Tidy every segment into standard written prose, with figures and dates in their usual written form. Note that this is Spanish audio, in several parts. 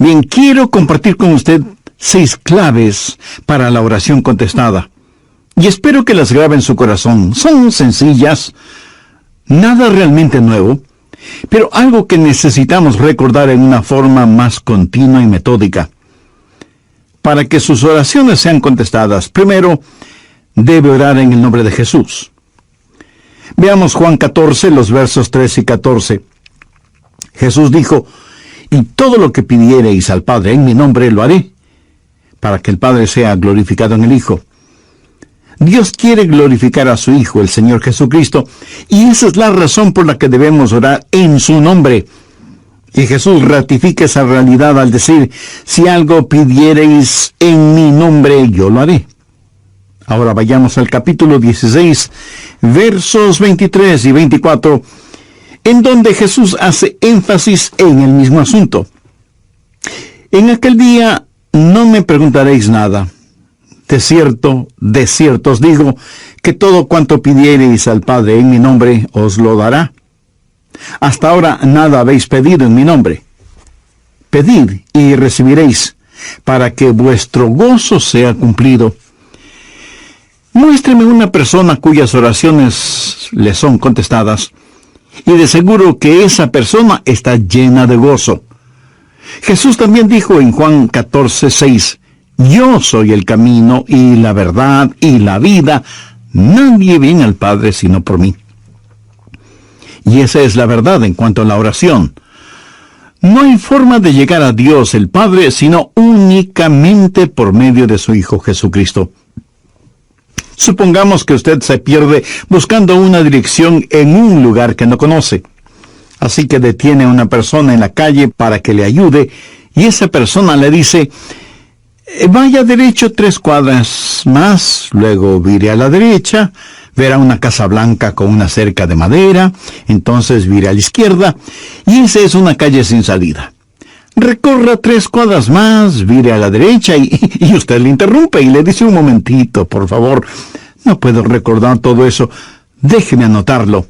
Bien, quiero compartir con usted 6 claves para la oración contestada. Y espero que las grabe en su corazón. Son sencillas, nada realmente nuevo, pero algo que necesitamos recordar en una forma más continua y metódica. Para que sus oraciones sean contestadas, primero, debe orar en el nombre de Jesús. Veamos Juan 14, los versos 13 y 14. Jesús dijo: y todo lo que pidiereis al Padre en mi nombre lo haré, para que el Padre sea glorificado en el Hijo. Dios quiere glorificar a su Hijo, el Señor Jesucristo, y esa es la razón por la que debemos orar en su nombre. Y Jesús ratifica esa realidad al decir: si algo pidiereis en mi nombre, yo lo haré. Ahora vayamos al capítulo 16, versos 23 y 24, en donde Jesús hace énfasis en el mismo asunto. En aquel día no me preguntaréis nada. De cierto os digo, que todo cuanto pidiereis al Padre en mi nombre, os lo dará. Hasta ahora nada habéis pedido en mi nombre. Pedid y recibiréis, para que vuestro gozo sea cumplido. Muéstreme una persona cuyas oraciones le son contestadas, y de seguro que esa persona está llena de gozo. Jesús también dijo en Juan 14, 6, yo soy el camino y la verdad y la vida. Nadie viene al Padre sino por mí. Y esa es la verdad en cuanto a la oración. No hay forma de llegar a Dios el Padre sino únicamente por medio de su Hijo Jesucristo. Supongamos que usted se pierde buscando una dirección en un lugar que no conoce. Así que detiene a una persona en la calle para que le ayude, y esa persona le dice: vaya derecho 3 cuadras más, luego vire a la derecha, verá una casa blanca con una cerca de madera, entonces vire a la izquierda, y esa es una calle sin salida. Recorra 3 cuadras más, vire a la derecha, y usted le interrumpe y le dice: un momentito, por favor, no puedo recordar todo eso, déjeme anotarlo.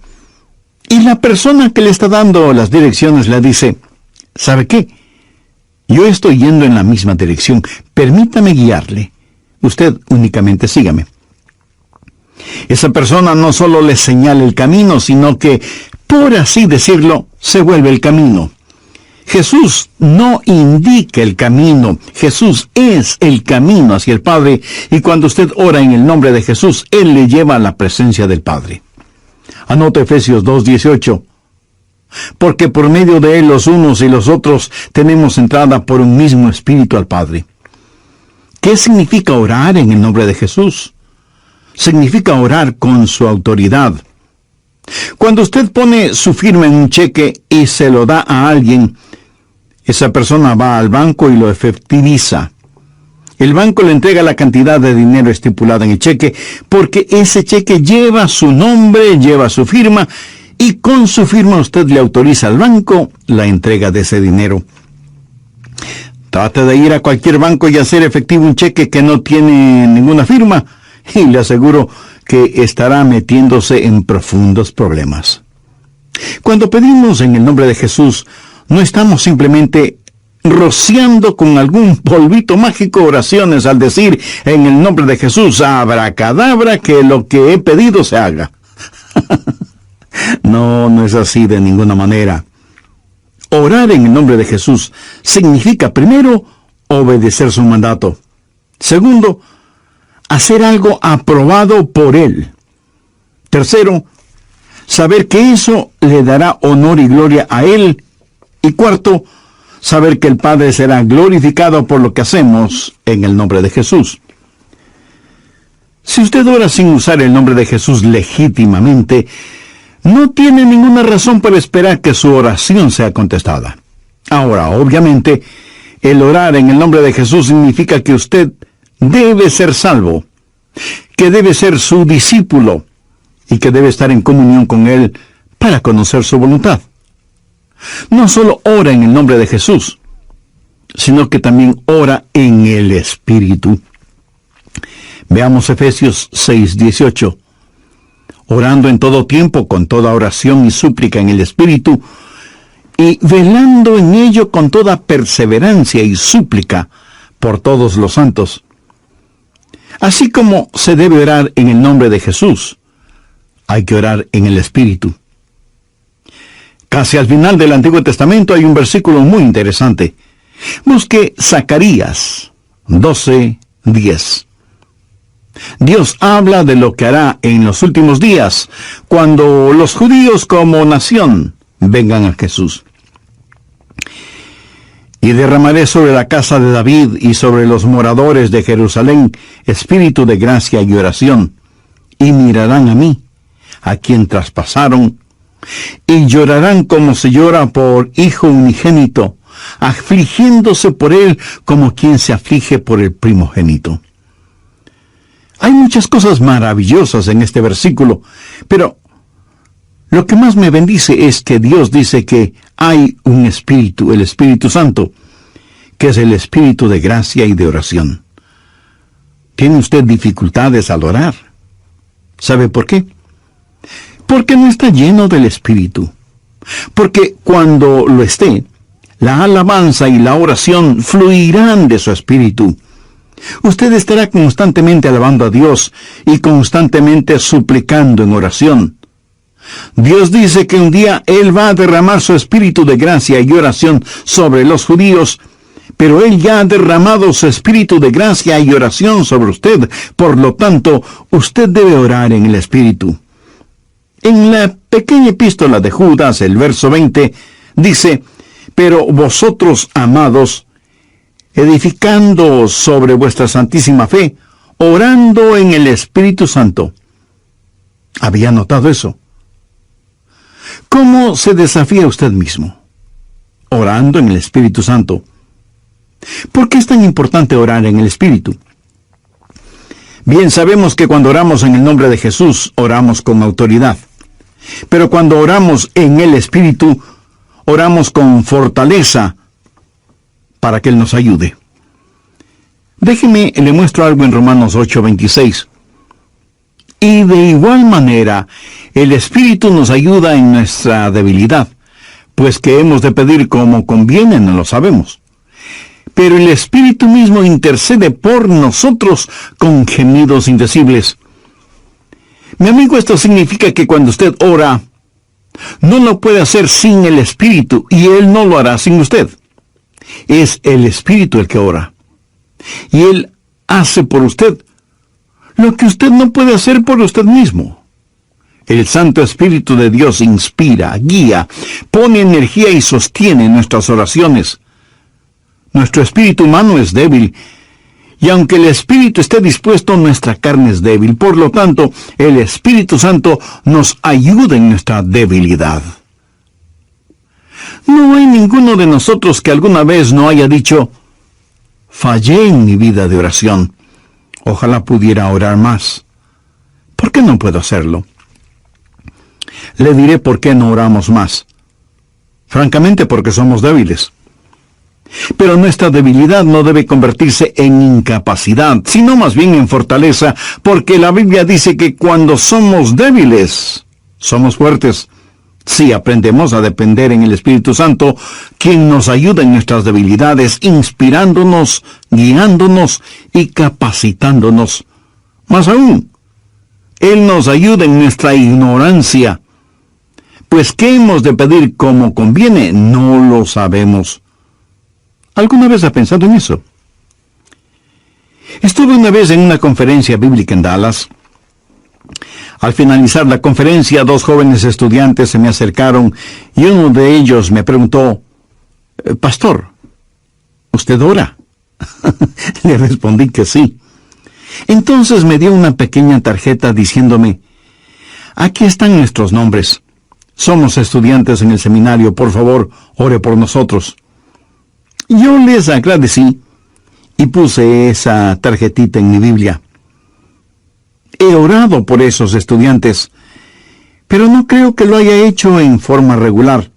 Y la persona que le está dando las direcciones le dice: ¿sabe qué? Yo estoy yendo en la misma dirección, permítame guiarle. Usted únicamente sígame. Esa persona no solo le señala el camino, sino que, por así decirlo, se vuelve el camino. Jesús no indica el camino, Jesús es el camino hacia el Padre, y cuando usted ora en el nombre de Jesús, Él le lleva a la presencia del Padre. Anota Efesios 2:18. Porque por medio de Él los unos y los otros tenemos entrada por un mismo Espíritu al Padre. ¿Qué significa orar en el nombre de Jesús? Significa orar con su autoridad. Cuando usted pone su firma en un cheque y se lo da a alguien, esa persona va al banco y lo efectiviza. El banco le entrega la cantidad de dinero estipulada en el cheque, porque ese cheque lleva su nombre, lleva su firma, y con su firma usted le autoriza al banco la entrega de ese dinero. Trate de ir a cualquier banco y hacer efectivo un cheque que no tiene ninguna firma, y le aseguro que estará metiéndose en profundos problemas. Cuando pedimos en el nombre de Jesús, no estamos simplemente rociando con algún polvito mágico oraciones al decir en el nombre de Jesús, abracadabra, que lo que he pedido se haga. No es así de ninguna manera. Orar en el nombre de Jesús significa, primero, obedecer su mandato. Segundo, hacer algo aprobado por Él. Tercero, saber que eso le dará honor y gloria a Él. Y cuarto, saber que el Padre será glorificado por lo que hacemos en el nombre de Jesús. Si usted ora sin usar el nombre de Jesús legítimamente, no tiene ninguna razón para esperar que su oración sea contestada. Ahora, obviamente, el orar en el nombre de Jesús significa que usted debe ser salvo, que debe ser su discípulo y que debe estar en comunión con Él para conocer su voluntad. No solo ora en el nombre de Jesús, sino que también ora en el Espíritu. Veamos Efesios 6:18. Orando en todo tiempo, con toda oración y súplica en el Espíritu, y velando en ello con toda perseverancia y súplica por todos los santos. Así como se debe orar en el nombre de Jesús, hay que orar en el Espíritu. Casi al final del Antiguo Testamento hay un versículo muy interesante. Busque Zacarías 12:10. Dios habla de lo que hará en los últimos días, cuando los judíos como nación vengan a Jesús. Y derramaré sobre la casa de David y sobre los moradores de Jerusalén espíritu de gracia y oración, y mirarán a mí, a quien traspasaron, y llorarán como se llora por hijo unigénito, afligiéndose por él como quien se aflige por el primogénito. Hay muchas cosas maravillosas en este versículo, pero lo que más me bendice es que Dios dice que hay un Espíritu, el Espíritu Santo, que es el Espíritu de gracia y de oración. ¿Tiene usted dificultades al orar? ¿Sabe por qué? Porque no está lleno del Espíritu. Porque cuando lo esté, la alabanza y la oración fluirán de su Espíritu. Usted estará constantemente alabando a Dios y constantemente suplicando en oración. Dios dice que un día Él va a derramar su espíritu de gracia y oración sobre los judíos, pero Él ya ha derramado su espíritu de gracia y oración sobre usted. Por lo tanto, usted debe orar en el Espíritu. En la pequeña epístola de Judas, el verso 20, dice: «Pero vosotros, amados, edificando sobre vuestra santísima fe, orando en el Espíritu Santo». ¿Había notado eso? ¿Cómo se desafía usted mismo? Orando en el Espíritu Santo. ¿Por qué es tan importante orar en el Espíritu? Bien, sabemos que cuando oramos en el nombre de Jesús, oramos con autoridad. Pero cuando oramos en el Espíritu, oramos con fortaleza para que Él nos ayude. Déjeme, le muestro algo en Romanos 8:26. Y de igual manera, el Espíritu nos ayuda en nuestra debilidad, pues que hemos de pedir como conviene, no lo sabemos. Pero el Espíritu mismo intercede por nosotros con gemidos indecibles. Mi amigo, esto significa que cuando usted ora, no lo puede hacer sin el Espíritu, y Él no lo hará sin usted. Es el Espíritu el que ora. Y Él hace por usted lo que usted no puede hacer por usted mismo. El Santo Espíritu de Dios inspira, guía, pone energía y sostiene nuestras oraciones. Nuestro espíritu humano es débil, y aunque el espíritu esté dispuesto, nuestra carne es débil. Por lo tanto, el Espíritu Santo nos ayuda en nuestra debilidad. No hay ninguno de nosotros que alguna vez no haya dicho: fallé en mi vida de oración. Ojalá pudiera orar más. ¿Por qué no puedo hacerlo? Le diré por qué no oramos más. Francamente, porque somos débiles. Pero nuestra debilidad no debe convertirse en incapacidad, sino más bien en fortaleza, porque la Biblia dice que cuando somos débiles, somos fuertes. Si aprendemos a depender en el Espíritu Santo, quien nos ayuda en nuestras debilidades, inspirándonos, guiándonos y capacitándonos. Más aún, Él nos ayuda en nuestra ignorancia. Pues ¿qué hemos de pedir como conviene? No lo sabemos. ¿Alguna vez ha pensado en eso? Estuve una vez en una conferencia bíblica en Dallas. Al finalizar la conferencia, 2 jóvenes estudiantes se me acercaron y uno de ellos me preguntó: «Pastor, ¿usted ora?». Le respondí que sí. Entonces me dio una pequeña tarjeta diciéndome: «Aquí están nuestros nombres. Somos estudiantes en el seminario. Por favor, ore por nosotros». Yo les agradecí y puse esa tarjetita en mi Biblia. He orado por esos estudiantes, pero no creo que lo haya hecho en forma regular.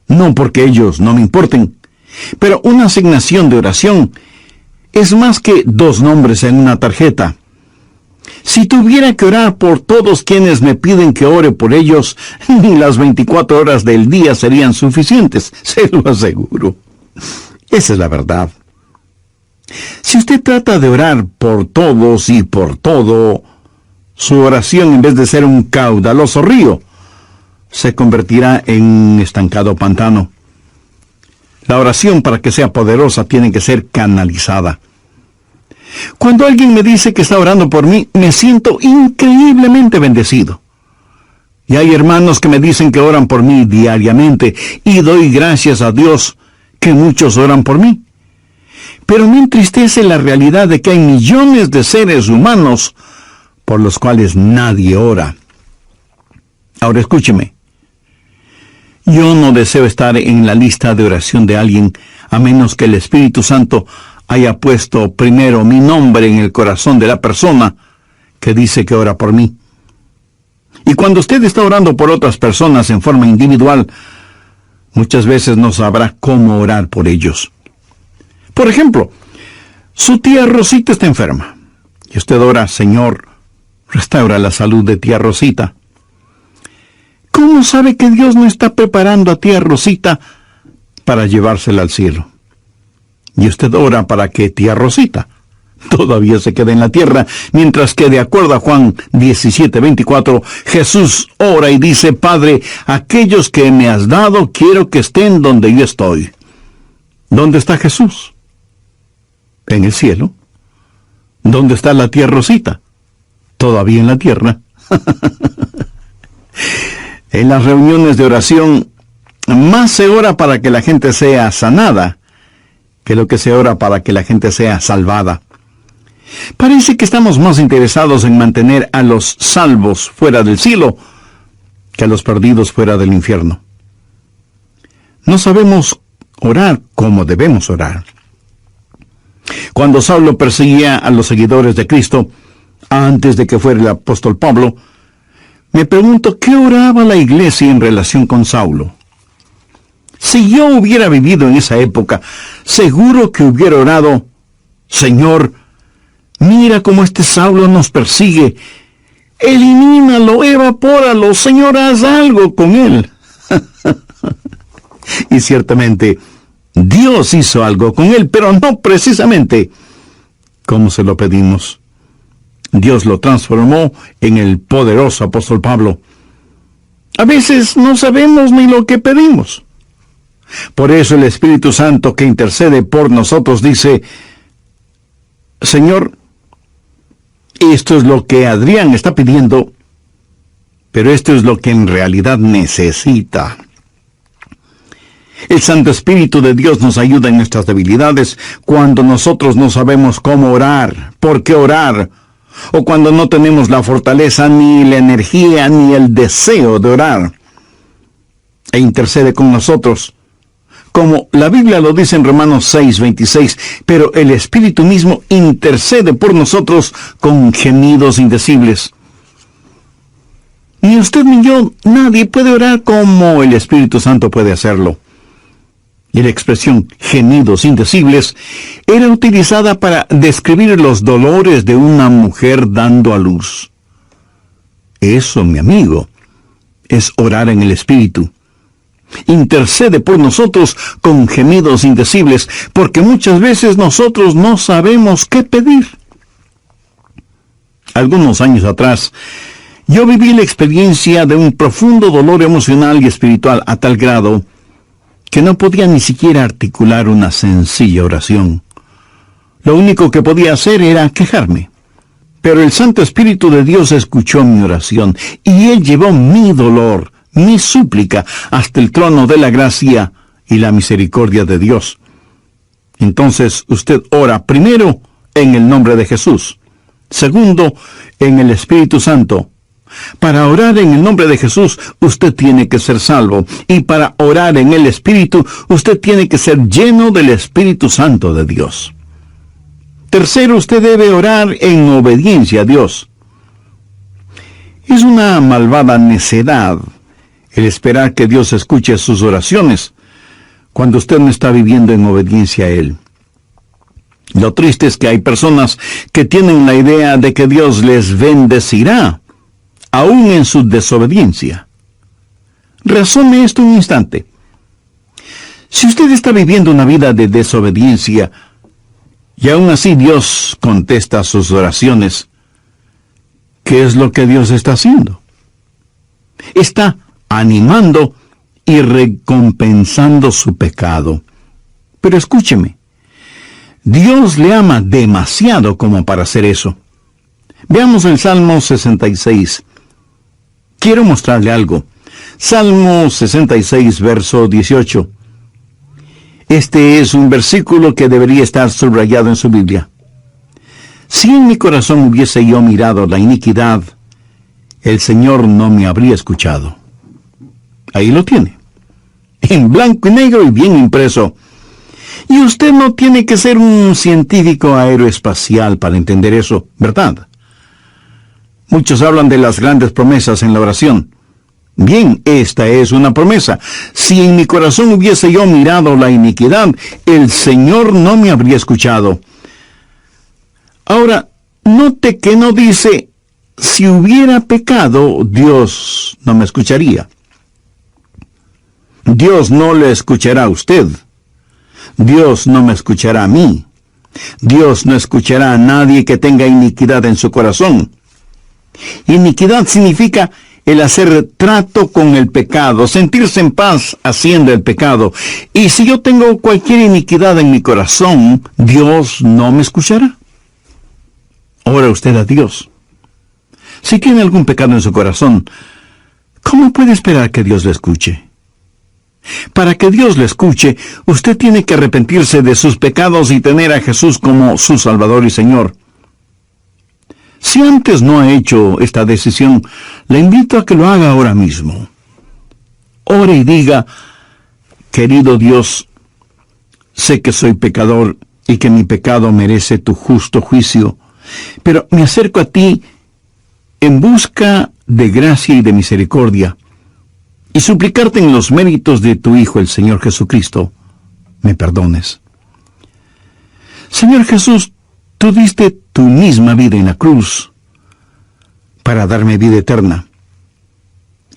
No porque ellos no me importen, pero una asignación de oración es más que 2 nombres en una tarjeta. Si tuviera que orar por todos quienes me piden que ore por ellos, ni las 24 horas del día serían suficientes, se lo aseguro. Esa es la verdad. Si usted trata de orar por todos y por todo, su oración, en vez de ser un caudaloso río, se convertirá en un estancado pantano. La oración, para que sea poderosa, tiene que ser canalizada. Cuando alguien me dice que está orando por mí, me siento increíblemente bendecido. Y hay hermanos que me dicen que oran por mí diariamente, y doy gracias a Dios que muchos oran por mí. Pero me entristece la realidad de que hay millones de seres humanos por los cuales nadie ora. Ahora escúcheme. Yo no deseo estar en la lista de oración de alguien, a menos que el Espíritu Santo haya puesto primero mi nombre en el corazón de la persona que dice que ora por mí. Y cuando usted está orando por otras personas en forma individual, muchas veces no sabrá cómo orar por ellos. Por ejemplo, su tía Rosita está enferma, y usted ora: Señor, restaura la salud de tía Rosita. ¿Cómo sabe que Dios no está preparando a tía Rosita para llevársela al cielo? Y usted ora para que tía Rosita todavía se quede en la tierra, mientras que, de acuerdo a Juan 17:24, Jesús ora y dice: Padre, aquellos que me has dado, quiero que estén donde yo estoy. ¿Dónde está Jesús? En el cielo. ¿Dónde está la tía Rosita? Todavía en la tierra. En las reuniones de oración, más se ora para que la gente sea sanada que lo que se ora para que la gente sea salvada. Parece que estamos más interesados en mantener a los salvos fuera del cielo que a los perdidos fuera del infierno. No sabemos orar como debemos orar. Cuando Saulo perseguía a los seguidores de Cristo, antes de que fuera el apóstol Pablo, me pregunto qué oraba la iglesia en relación con Saulo. Si yo hubiera vivido en esa época, seguro que hubiera orado: Señor, mira cómo este Saulo nos persigue. Elimínalo, evapóralo, Señor, haz algo con él. Y ciertamente, Dios hizo algo con él, pero no precisamente como se lo pedimos. Dios lo transformó en el poderoso apóstol Pablo. A veces no sabemos ni lo que pedimos. Por eso el Espíritu Santo, que intercede por nosotros, dice: Señor, esto es lo que Adrián está pidiendo, pero esto es lo que en realidad necesita. El Santo Espíritu de Dios nos ayuda en nuestras debilidades cuando nosotros no sabemos cómo orar, por qué orar, o cuando no tenemos la fortaleza, ni la energía, ni el deseo de orar. E intercede con nosotros, como la Biblia lo dice en Romanos 6:26, pero el Espíritu mismo intercede por nosotros con gemidos indecibles. Ni usted ni yo, nadie puede orar como el Espíritu Santo puede hacerlo. Y la expresión gemidos indecibles era utilizada para describir los dolores de una mujer dando a luz. Eso, mi amigo, es orar en el Espíritu. Intercede por nosotros con gemidos indecibles, porque muchas veces nosotros no sabemos qué pedir. Algunos años atrás, yo viví la experiencia de un profundo dolor emocional y espiritual a tal grado que no podía ni siquiera articular una sencilla oración. Lo único que podía hacer era quejarme. Pero el Santo Espíritu de Dios escuchó mi oración, y Él llevó mi dolor, mi súplica, hasta el trono de la gracia y la misericordia de Dios. Entonces usted ora primero en el nombre de Jesús, segundo en el Espíritu Santo. Para orar en el nombre de Jesús, usted tiene que ser salvo, y para orar en el Espíritu, usted tiene que ser lleno del Espíritu Santo de Dios. Tercero, usted debe orar en obediencia a Dios. Es una malvada necedad el esperar que Dios escuche sus oraciones cuando usted no está viviendo en obediencia a Él. Lo triste es que hay personas que tienen la idea de que Dios les bendecirá, aún en su desobediencia. Razone esto un instante. Si usted está viviendo una vida de desobediencia, y aún así Dios contesta sus oraciones, ¿qué es lo que Dios está haciendo? Está animando y recompensando su pecado. Pero escúcheme, Dios le ama demasiado como para hacer eso. Veamos el Salmo 66. Quiero mostrarle algo. Salmo 66, verso 18. Este es un versículo que debería estar subrayado en su Biblia. Si en mi corazón hubiese yo mirado la iniquidad, el Señor no me habría escuchado. Ahí lo tiene, en blanco y negro y bien impreso. Y usted no tiene que ser un científico aeroespacial para entender eso, ¿verdad? Muchos hablan de las grandes promesas en la oración. Bien, esta es una promesa. Si en mi corazón hubiese yo mirado la iniquidad, el Señor no me habría escuchado. Ahora, note que no dice, si hubiera pecado, Dios no me escucharía. Dios no le escuchará a usted. Dios no me escuchará a mí. Dios no escuchará a nadie que tenga iniquidad en su corazón. Iniquidad significa el hacer trato con el pecado, sentirse en paz haciendo el pecado. Y si yo tengo cualquier iniquidad en mi corazón, Dios no me escuchará. Ora usted a Dios. Si tiene algún pecado en su corazón, ¿cómo puede esperar que Dios le escuche? Para que Dios le escuche, usted tiene que arrepentirse de sus pecados y tener a Jesús como su Salvador y Señor. Si antes no ha hecho esta decisión, le invito a que lo haga ahora mismo. Ore y diga, querido Dios, sé que soy pecador y que mi pecado merece tu justo juicio, pero me acerco a ti en busca de gracia y de misericordia, y suplicarte en los méritos de tu Hijo, el Señor Jesucristo, me perdones. Señor Jesús, tú diste tu misma vida en la cruz para darme vida eterna,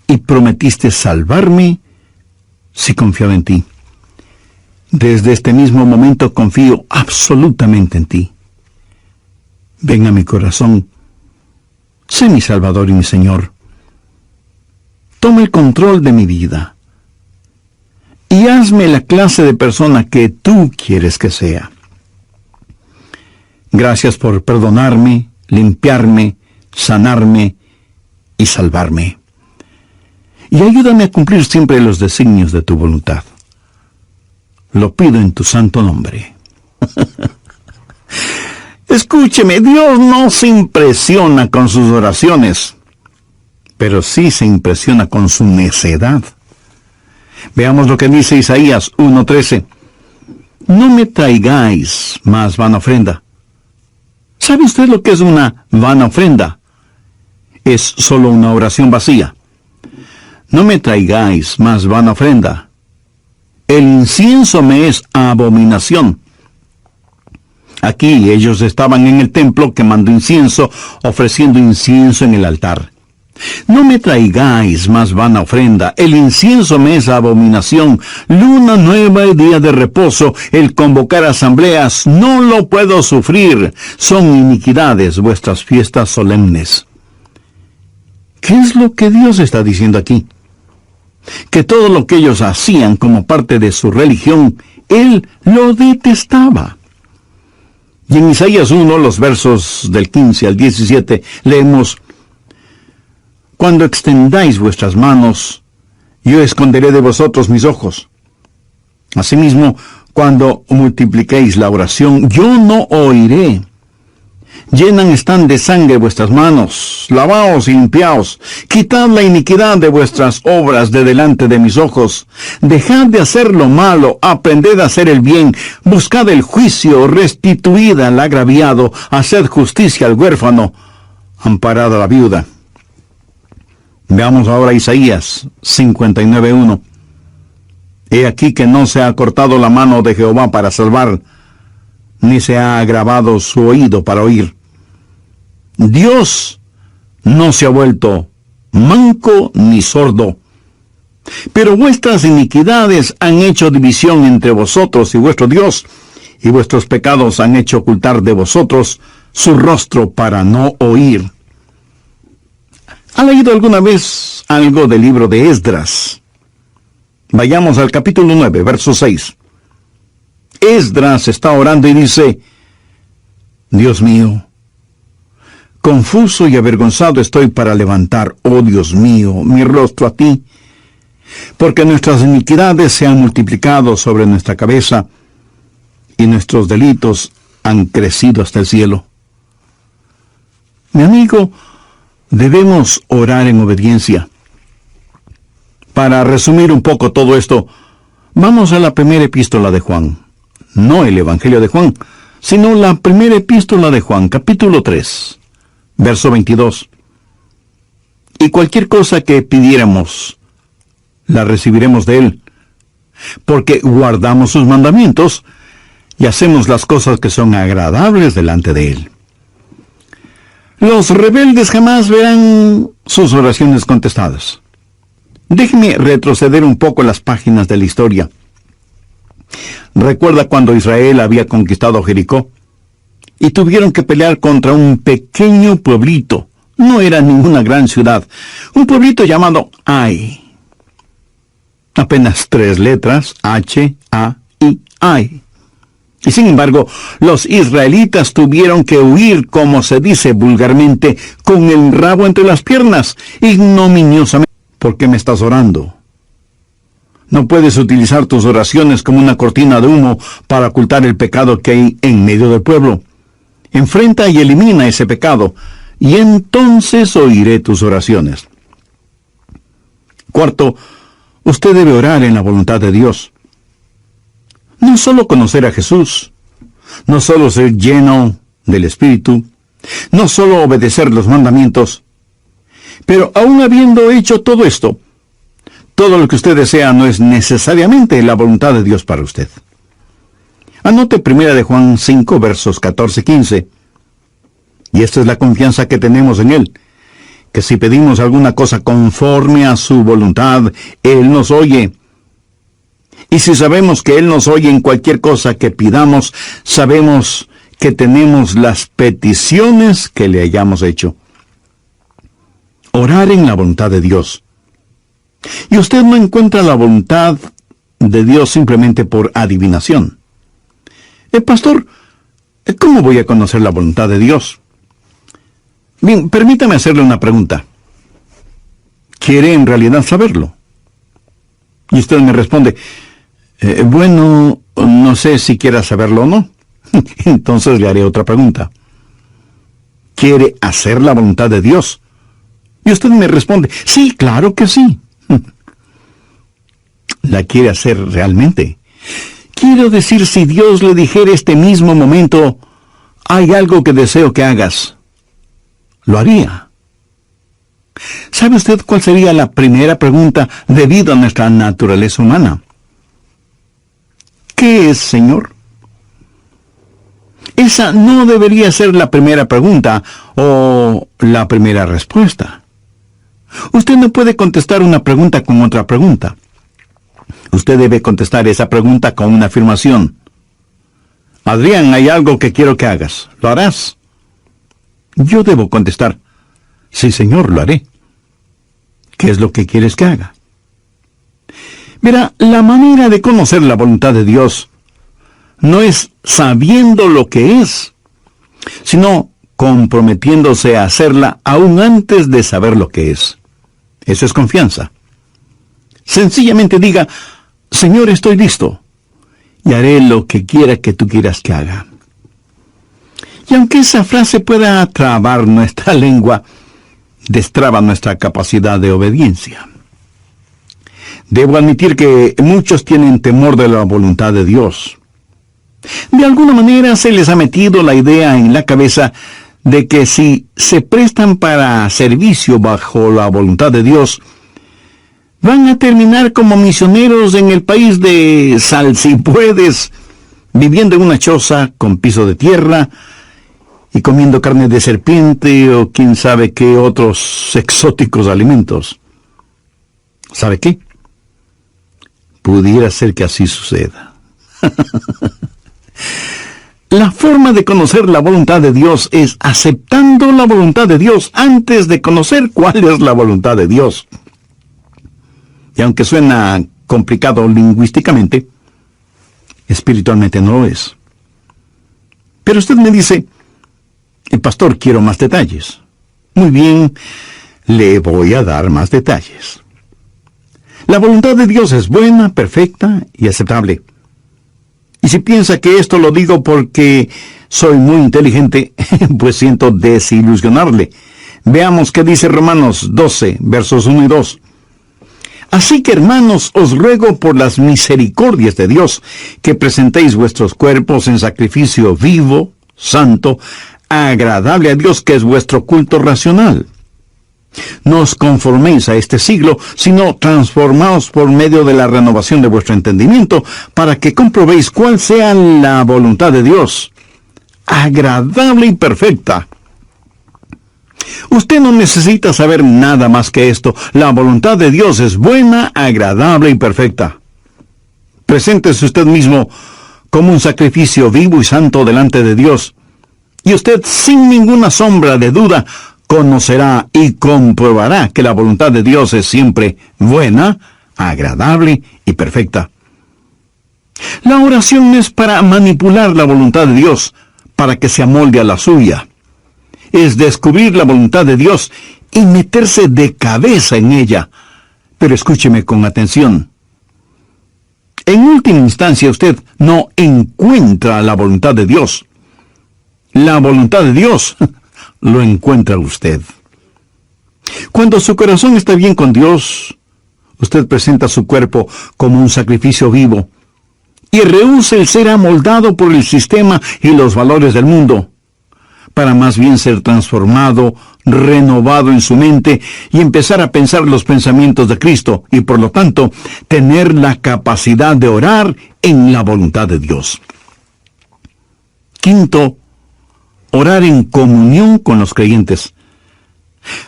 y prometiste salvarme si confiaba en ti. Desde este mismo momento confío absolutamente en ti. Ven a mi corazón, sé mi Salvador y mi Señor. Toma el control de mi vida y hazme la clase de persona que tú quieres que sea. Gracias por perdonarme, limpiarme, sanarme y salvarme. Y ayúdame a cumplir siempre los designios de tu voluntad. Lo pido en tu santo nombre. Escúcheme, Dios no se impresiona con sus oraciones, pero sí se impresiona con su necedad. Veamos lo que dice Isaías 1:13. No me traigáis más vana ofrenda. ¿Sabe usted lo que es una vana ofrenda? Es solo una oración vacía. No me traigáis más vana ofrenda. El incienso me es abominación. Aquí ellos estaban en el templo quemando incienso, ofreciendo incienso en el altar. No me traigáis más vana ofrenda, el incienso me es abominación, luna nueva y día de reposo, el convocar asambleas, no lo puedo sufrir, son iniquidades vuestras fiestas solemnes. ¿Qué es lo que Dios está diciendo aquí? Que todo lo que ellos hacían como parte de su religión, Él lo detestaba. Y en Isaías 1, los versos del 15 al 17, leemos: Cuando extendáis vuestras manos, yo esconderé de vosotros mis ojos. Asimismo, cuando multipliquéis la oración, yo no oiré. Llenan están de sangre vuestras manos, lavaos y limpiaos, quitad la iniquidad de vuestras obras de delante de mis ojos, dejad de hacer lo malo, aprended a hacer el bien, buscad el juicio, restituid al agraviado, haced justicia al huérfano, amparad a la viuda. Veamos ahora Isaías 59:1. He aquí que no se ha cortado la mano de Jehová para salvar, ni se ha agravado su oído para oír. Dios no se ha vuelto manco ni sordo, pero vuestras iniquidades han hecho división entre vosotros y vuestro Dios, y vuestros pecados han hecho ocultar de vosotros su rostro para no oír. ¿Ha leído alguna vez algo del libro de Esdras? Vayamos al capítulo 9, verso 6. Esdras está orando y dice: Dios mío, confuso y avergonzado estoy para levantar, oh Dios mío, mi rostro a ti, porque nuestras iniquidades se han multiplicado sobre nuestra cabeza, y nuestros delitos han crecido hasta el cielo. Mi amigo, debemos orar en obediencia. Para resumir un poco todo esto, vamos a la primera epístola de Juan. No el Evangelio de Juan, sino la primera epístola de Juan, capítulo 3, verso 22. Y cualquier cosa que pidiéramos, la recibiremos de Él, porque guardamos sus mandamientos y hacemos las cosas que son agradables delante de Él. Los rebeldes jamás verán sus oraciones contestadas. Déjeme retroceder un poco las páginas de la historia. ¿Recuerda cuando Israel había conquistado Jericó? Y tuvieron que pelear contra un pequeño pueblito. No era ninguna gran ciudad. Un pueblito llamado Ai. Apenas 3 letras, H, A, I, Ai. Y sin embargo, los israelitas tuvieron que huir, como se dice vulgarmente, con el rabo entre las piernas, ignominiosamente. ¿Por qué me estás orando? No puedes utilizar tus oraciones como una cortina de humo para ocultar el pecado que hay en medio del pueblo. Enfrenta y elimina ese pecado, y entonces oiré tus oraciones. Cuarto, usted debe orar en la voluntad de Dios. No solo conocer a Jesús, no solo ser lleno del Espíritu, no solo obedecer los mandamientos, pero aún habiendo hecho todo esto, todo lo que usted desea no es necesariamente la voluntad de Dios para usted. Anote 1 de Juan 5, versos 14-15. Y esta es la confianza que tenemos en Él, que si pedimos alguna cosa conforme a su voluntad, Él nos oye. Y si sabemos que Él nos oye en cualquier cosa que pidamos, sabemos que tenemos las peticiones que le hayamos hecho. Orar en la voluntad de Dios. Y usted no encuentra la voluntad de Dios simplemente por adivinación. Pastor, ¿cómo voy a conocer la voluntad de Dios? Bien, permítame hacerle una pregunta. ¿Quiere en realidad saberlo? Y usted me responde, bueno, no sé si quiera saberlo o no. Entonces le haré otra pregunta. ¿Quiere hacer la voluntad de Dios? Y usted me responde, sí, claro que sí. ¿La quiere hacer realmente? Quiero decir, si Dios le dijera este mismo momento, hay algo que deseo que hagas, ¿lo haría? ¿Sabe usted cuál sería la primera pregunta debido a nuestra naturaleza humana? ¿Qué es, Señor? Esa no debería ser la primera pregunta o la primera respuesta. Usted no puede contestar una pregunta con otra pregunta. Usted debe contestar esa pregunta con una afirmación. Adrián, hay algo que quiero que hagas. ¿Lo harás? Yo debo contestar, sí, Señor, lo haré. ¿Qué es lo que quieres que haga? Mira, la manera de conocer la voluntad de Dios no es sabiendo lo que es, sino comprometiéndose a hacerla aún antes de saber lo que es. Eso es confianza. Sencillamente diga, Señor, estoy listo, y haré lo que quiera que tú quieras que haga. Y aunque esa frase pueda trabar nuestra lengua, destraba nuestra capacidad de obediencia. Debo admitir que muchos tienen temor de la voluntad de Dios. De alguna manera se les ha metido la idea en la cabeza de que si se prestan para servicio bajo la voluntad de Dios, van a terminar como misioneros en el país de Sal si puedes, viviendo en una choza con piso de tierra y comiendo carne de serpiente o quién sabe qué otros exóticos alimentos. ¿Sabe qué? Pudiera ser que así suceda. La forma de conocer la voluntad de Dios es aceptando la voluntad de Dios antes de conocer cuál es la voluntad de Dios. Y aunque suena complicado lingüísticamente, espiritualmente no lo es. Pero usted me dice, pastor, quiero más detalles. Muy bien, le voy a dar más detalles. La voluntad de Dios es buena, perfecta y aceptable. Y si piensa que esto lo digo porque soy muy inteligente, pues siento desilusionarle. Veamos qué dice Romanos 12, versos 1 y 2. Así que, hermanos, os ruego por las misericordias de Dios, que presentéis vuestros cuerpos en sacrificio vivo, santo, agradable a Dios, que es vuestro culto racional. No os conforméis a este siglo, sino transformaos por medio de la renovación de vuestro entendimiento, para que comprobéis cuál sea la voluntad de Dios, agradable y perfecta. Usted no necesita saber nada más que esto. La voluntad de Dios es buena, agradable y perfecta. Preséntese usted mismo como un sacrificio vivo y santo delante de Dios, y usted, sin ninguna sombra de duda, conocerá y comprobará que la voluntad de Dios es siempre buena, agradable y perfecta. La oración es para manipular la voluntad de Dios, para que se amolde a la suya. Es descubrir la voluntad de Dios y meterse de cabeza en ella. Pero escúcheme con atención. En última instancia, usted no encuentra la voluntad de Dios. La voluntad de Dios lo encuentra usted. Cuando su corazón está bien con Dios, usted presenta su cuerpo como un sacrificio vivo y rehúsa el ser amoldado por el sistema y los valores del mundo, para más bien ser transformado, renovado en su mente y empezar a pensar los pensamientos de Cristo y, por lo tanto, tener la capacidad de orar en la voluntad de Dios. Quinto, orar en comunión con los creyentes.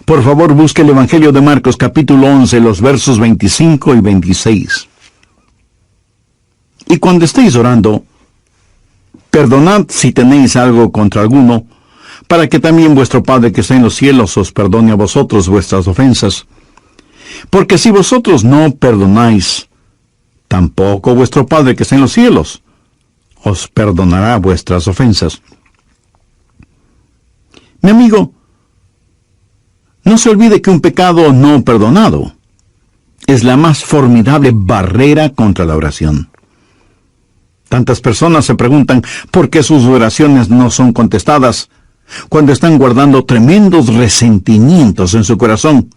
Por favor, busque el Evangelio de Marcos, capítulo 11, los versos 25 y 26. Y cuando estéis orando, perdonad si tenéis algo contra alguno, para que también vuestro Padre que está en los cielos os perdone a vosotros vuestras ofensas. Porque si vosotros no perdonáis, tampoco vuestro Padre que está en los cielos os perdonará vuestras ofensas. Mi amigo, no se olvide que un pecado no perdonado es la más formidable barrera contra la oración. Tantas personas se preguntan por qué sus oraciones no son contestadas cuando están guardando tremendos resentimientos en su corazón.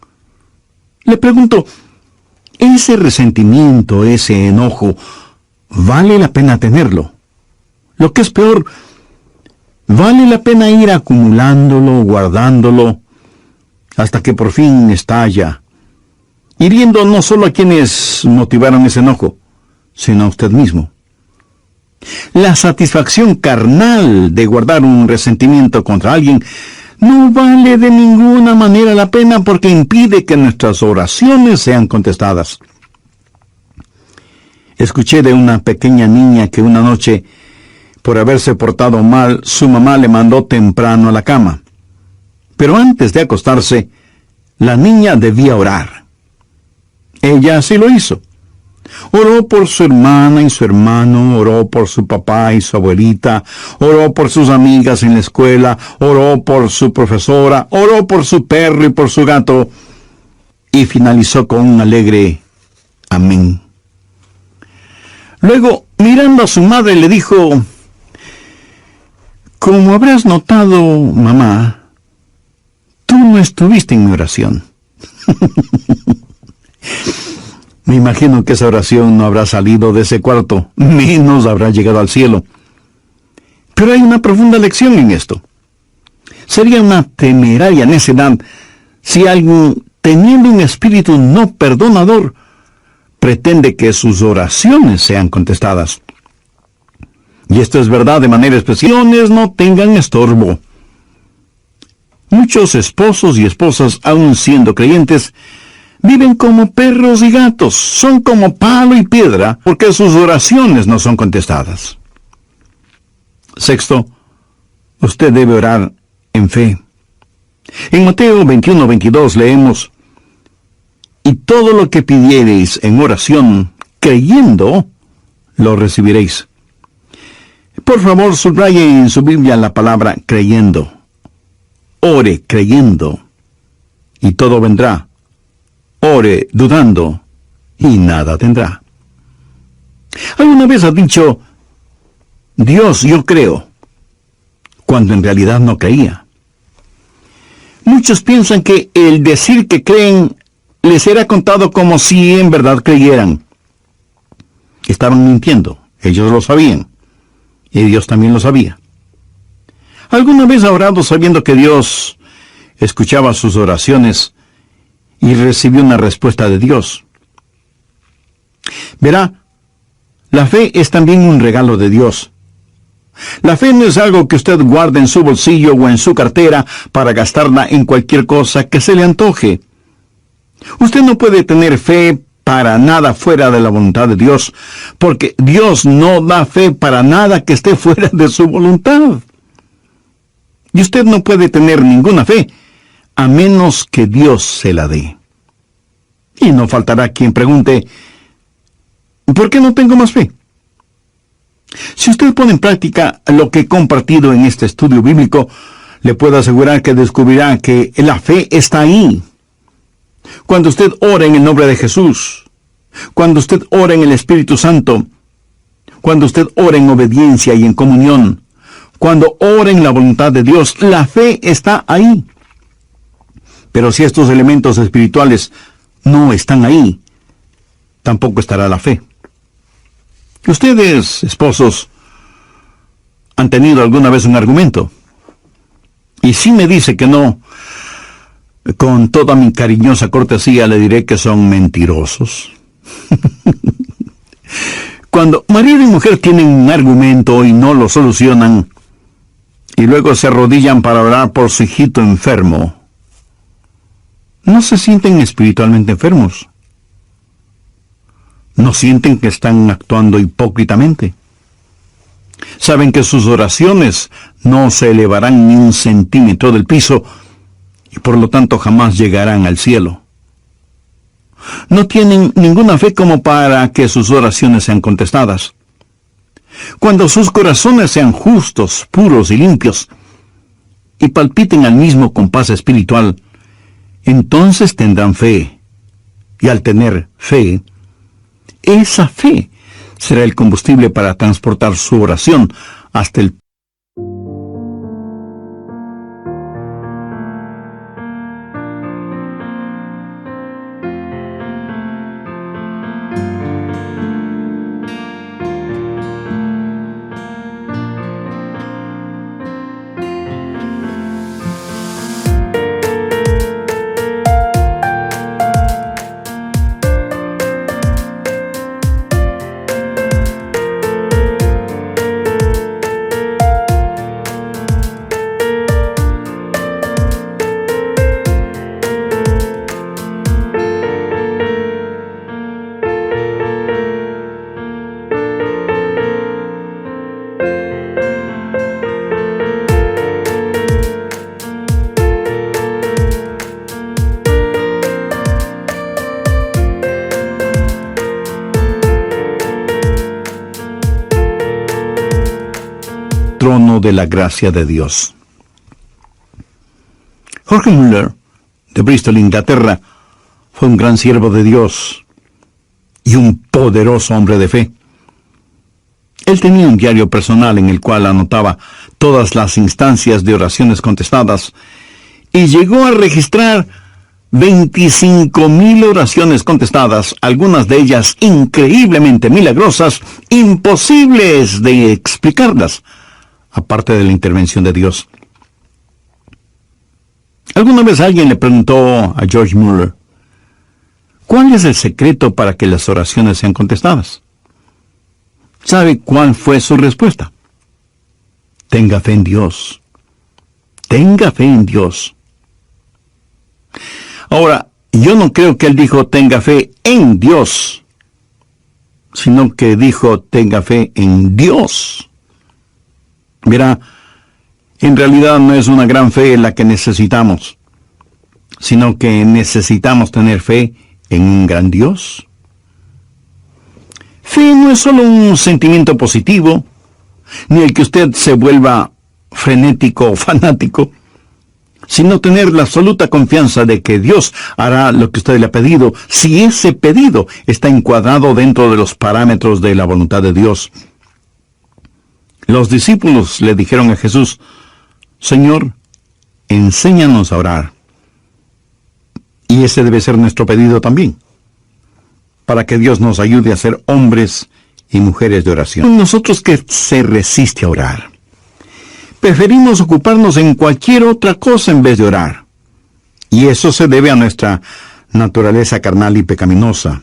Le pregunto, ¿ese resentimiento, ese enojo, vale la pena tenerlo? Lo que es peor, ¿vale la pena ir acumulándolo, guardándolo, hasta que por fin estalla, hiriendo no solo a quienes motivaron ese enojo, sino a usted mismo? La satisfacción carnal de guardar un resentimiento contra alguien no vale de ninguna manera la pena porque impide que nuestras oraciones sean contestadas. Escuché de una pequeña niña que una noche, por haberse portado mal, su mamá le mandó temprano a la cama. Pero antes de acostarse, la niña debía orar. Ella así lo hizo. Oró por su hermana y su hermano, oró por su papá y su abuelita, oró por sus amigas en la escuela, oró por su profesora, oró por su perro y por su gato, y finalizó con un alegre amén. Luego, mirando a su madre, le dijo, como habrás notado, mamá, tú no estuviste en mi oración. Me imagino que esa oración no habrá salido de ese cuarto, menos habrá llegado al cielo. Pero hay una profunda lección en esto. Sería una temeraria necedad si alguien, teniendo un espíritu no perdonador, pretende que sus oraciones sean contestadas. Y esto es verdad de manera especial. No tengan estorbo. Muchos esposos y esposas, aun siendo creyentes, viven como perros y gatos. Son como palo y piedra porque sus oraciones no son contestadas. Sexto, usted debe orar en fe. En Mateo 21:22 leemos: y todo lo que pidiereis en oración, creyendo, lo recibiréis. Por favor, subraye en su Biblia la palabra creyendo. Ore creyendo, y todo vendrá. Ore dudando, y nada tendrá. ¿Alguna vez ha dicho: Dios, yo creo, cuando en realidad no creía? Muchos piensan que el decir que creen les será contado como si en verdad creyeran. Estaban mintiendo. Ellos lo sabían. Y Dios también lo sabía. ¿Alguna vez ha orado sabiendo que Dios escuchaba sus oraciones y recibió una respuesta de Dios? Verá, la fe es también un regalo de Dios. La fe no es algo que usted guarde en su bolsillo o en su cartera para gastarla en cualquier cosa que se le antoje. Usted no puede tener fe para nada fuera de la voluntad de Dios, porque Dios no da fe para nada que esté fuera de su voluntad. Y usted no puede tener ninguna fe a menos que Dios se la dé. Y no faltará quien pregunte: ¿por qué no tengo más fe? Si usted pone en práctica lo que he compartido en este estudio bíblico, le puedo asegurar que descubrirá que la fe está ahí. Cuando usted ora en el nombre de Jesús, cuando usted ora en el Espíritu Santo, cuando usted ora en obediencia y en comunión, cuando ora en la voluntad de Dios, la fe está ahí. Pero si estos elementos espirituales no están ahí, tampoco estará la fe. Ustedes, esposos, han tenido alguna vez un argumento. Y si me dice que no, con toda mi cariñosa cortesía le diré que son mentirosos. Cuando marido y mujer tienen un argumento y no lo solucionan, y luego se arrodillan para orar por su hijito enfermo, ¿no se sienten espiritualmente enfermos? ¿No sienten que están actuando hipócritamente? Saben que sus oraciones no se elevarán ni un centímetro del piso y por lo tanto jamás llegarán al cielo. No tienen ninguna fe como para que sus oraciones sean contestadas. Cuando sus corazones sean justos, puros y limpios, y palpiten al mismo compás espiritual, entonces tendrán fe. Y al tener fe, esa fe será el combustible para transportar su oración hasta el trono de la gracia de Dios. George Mueller, de Bristol, Inglaterra, fue un gran siervo de Dios y un poderoso hombre de fe. Él tenía un diario personal en el cual anotaba todas las instancias de oraciones contestadas y llegó a registrar 25,000 oraciones contestadas, algunas de ellas increíblemente milagrosas, imposibles de explicarlas, aparte de la intervención de Dios. Alguna vez alguien le preguntó a George Mueller: ¿cuál es el secreto para que las oraciones sean contestadas? ¿Sabe cuál fue su respuesta? tenga fe en Dios. Tenga fe en Dios. Ahora, yo no creo que él dijo tenga fe en Dios, sino que dijo tenga fe en Dios. Verá, en realidad no es una gran fe la que necesitamos, sino que necesitamos tener fe en un gran Dios. Fe no es solo un sentimiento positivo, ni el que usted se vuelva frenético o fanático, sino tener la absoluta confianza de que Dios hará lo que usted le ha pedido, si ese pedido está encuadrado dentro de los parámetros de la voluntad de Dios. Los discípulos le dijeron a Jesús: Señor, enséñanos a orar. Y ese debe ser nuestro pedido también, para que Dios nos ayude a ser hombres y mujeres de oración. Nosotros que se resiste a orar, preferimos ocuparnos en cualquier otra cosa en vez de orar. Y eso se debe a nuestra naturaleza carnal y pecaminosa.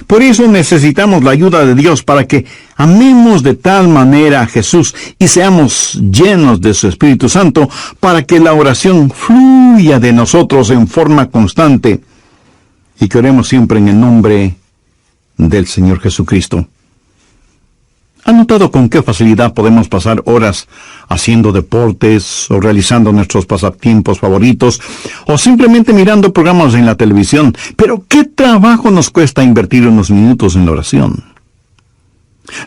Por eso necesitamos la ayuda de Dios para que amemos de tal manera a Jesús y seamos llenos de su Espíritu Santo, para que la oración fluya de nosotros en forma constante y que oremos siempre en el nombre del Señor Jesucristo. ¿Ha notado con qué facilidad podemos pasar horas haciendo deportes o realizando nuestros pasatiempos favoritos o simplemente mirando programas en la televisión? Pero ¿qué trabajo nos cuesta invertir unos minutos en la oración?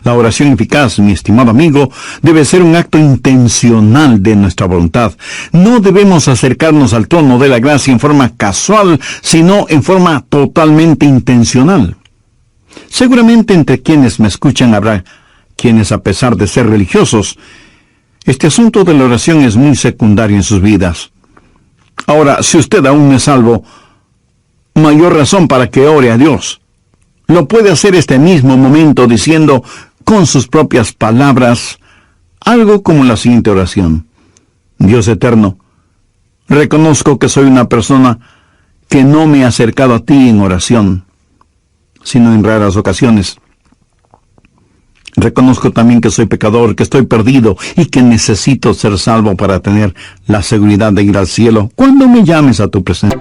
La oración eficaz, mi estimado amigo, debe ser un acto intencional de nuestra voluntad. No debemos acercarnos al trono de la gracia en forma casual, sino en forma totalmente intencional. Seguramente entre quienes me escuchan habrá quienes, a pesar de ser religiosos, este asunto de la oración es muy secundario en sus vidas. Ahora, si usted aún no es salvo, mayor razón para que ore a Dios. Lo puede hacer este mismo momento diciendo con sus propias palabras algo como la siguiente oración: Dios eterno, reconozco que soy una persona que no me ha acercado a ti en oración, sino en raras ocasiones. Reconozco también que soy pecador, que estoy perdido y que necesito ser salvo para tener la seguridad de ir al cielo cuando me llames a tu presencia.